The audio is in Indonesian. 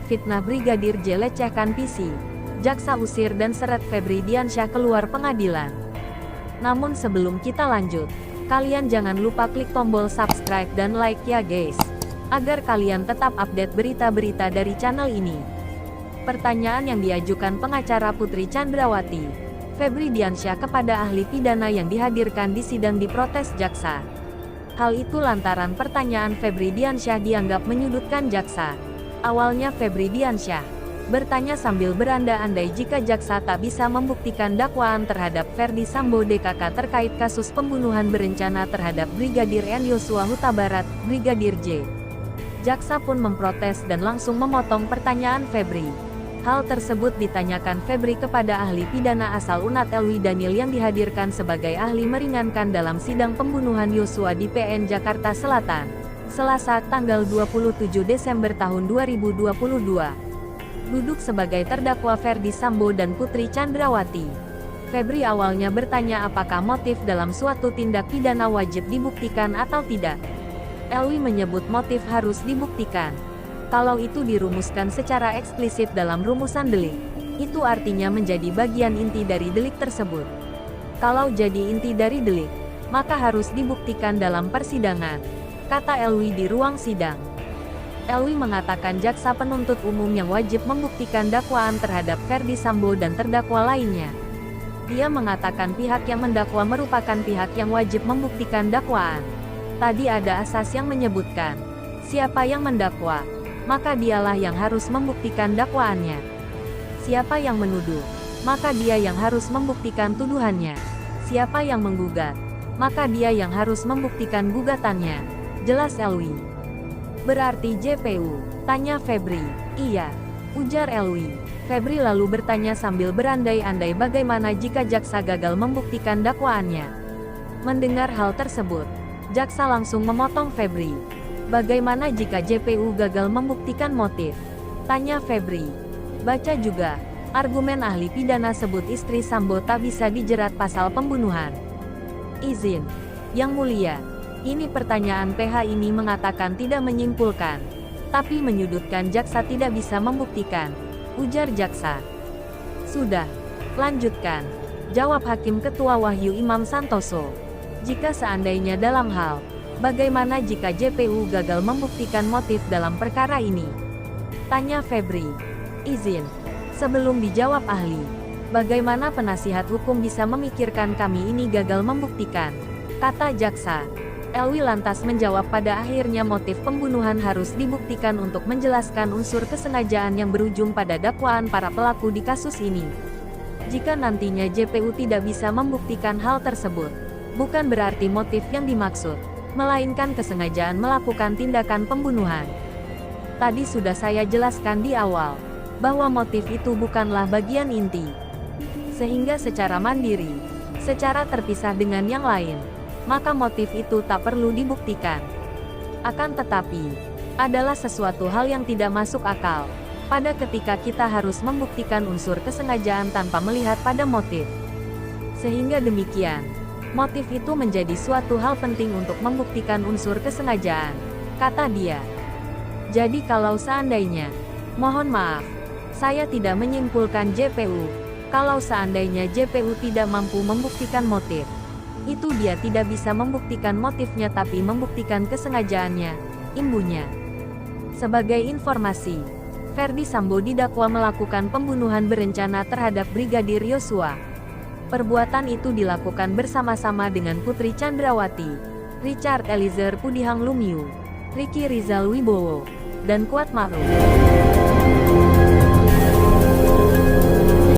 fitnah Brigadir J lecehkan PC. Jaksa usir dan seret Febri Diansyah keluar pengadilan. Namun sebelum kita lanjut, kalian jangan lupa klik tombol subscribe dan like ya guys, agar kalian tetap update berita-berita dari channel ini. Pertanyaan yang diajukan pengacara Putri Chandrawati, Febri Diansyah kepada ahli pidana yang dihadirkan di sidang diprotes jaksa. Hal itu lantaran pertanyaan Febri Diansyah dianggap menyudutkan jaksa. Awalnya Febri Diansyah bertanya sambil berandai-andai jika jaksa tak bisa membuktikan dakwaan terhadap Ferdi Sambo DKK terkait kasus pembunuhan berencana terhadap Brigadir N Yosua Huta Barat, Brigadir J. Jaksa pun memprotes dan langsung memotong pertanyaan Febri. Hal tersebut ditanyakan Febri kepada ahli pidana asal UNAD Elwi Daniel yang dihadirkan sebagai ahli meringankan dalam sidang pembunuhan Yosua di PN Jakarta Selatan, Selasa tanggal 27 Desember tahun 2022. Duduk sebagai terdakwa Ferdi Sambo dan Putri Chandrawati. Febri awalnya bertanya apakah motif dalam suatu tindak pidana wajib dibuktikan atau tidak. Elwi menyebut motif harus dibuktikan. Kalau itu dirumuskan secara eksplisit dalam rumusan delik, itu artinya menjadi bagian inti dari delik tersebut. Kalau jadi inti dari delik, maka harus dibuktikan dalam persidangan, kata Elwi di ruang sidang. Elwi mengatakan jaksa penuntut umum yang wajib membuktikan dakwaan terhadap Ferdi Sambo dan terdakwa lainnya. Dia mengatakan pihak yang mendakwa merupakan pihak yang wajib membuktikan dakwaan. Tadi ada asas yang menyebutkan, siapa yang mendakwa, maka dialah yang harus membuktikan dakwaannya. Siapa yang menuduh, maka dia yang harus membuktikan tuduhannya. Siapa yang menggugat, maka dia yang harus membuktikan gugatannya, jelas Elwi. Berarti JPU, tanya Febri. Iya, ujar Elwi. Febri lalu bertanya sambil berandai-andai bagaimana jika jaksa gagal membuktikan dakwaannya. Mendengar hal tersebut, jaksa langsung memotong Febri. Bagaimana jika JPU gagal membuktikan motif? Tanya Febri. Baca juga, argumen ahli pidana sebut istri Sambo tak bisa dijerat pasal pembunuhan. Izin, Yang Mulia, ini pertanyaan PH ini mengatakan tidak menyimpulkan, tapi menyudutkan jaksa tidak bisa membuktikan, ujar jaksa. Sudah, lanjutkan, jawab Hakim Ketua Wahyu Imam Santoso. Jika seandainya dalam hal, bagaimana jika JPU gagal membuktikan motif dalam perkara ini? Tanya Febri. Izin, sebelum dijawab ahli, bagaimana penasihat hukum bisa memikirkan kami ini gagal membuktikan? Kata jaksa. Elwi lantas menjawab pada akhirnya motif pembunuhan harus dibuktikan untuk menjelaskan unsur kesengajaan yang berujung pada dakwaan para pelaku di kasus ini. Jika nantinya JPU tidak bisa membuktikan hal tersebut, bukan berarti motif yang dimaksud, melainkan kesengajaan melakukan tindakan pembunuhan. Tadi sudah saya jelaskan di awal, bahwa motif itu bukanlah bagian inti. Sehingga secara mandiri, secara terpisah dengan yang lain, maka motif itu tak perlu dibuktikan. Akan tetapi, adalah sesuatu hal yang tidak masuk akal, pada ketika kita harus membuktikan unsur kesengajaan tanpa melihat pada motif. Sehingga demikian, motif itu menjadi suatu hal penting untuk membuktikan unsur kesengajaan, kata dia. Jadi kalau seandainya, mohon maaf, saya tidak menyimpulkan JPU, kalau seandainya JPU tidak mampu membuktikan motif, itu dia tidak bisa membuktikan motifnya tapi membuktikan kesengajaannya, imbunya. Sebagai informasi, Ferdi Sambo didakwa melakukan pembunuhan berencana terhadap Brigadir Yosua. Perbuatan itu dilakukan bersama-sama dengan Putri Chandrawati, Richard Eliezer Pudihang Lumiu, Ricky Rizal Wibowo, dan Kuat Ma'ruf.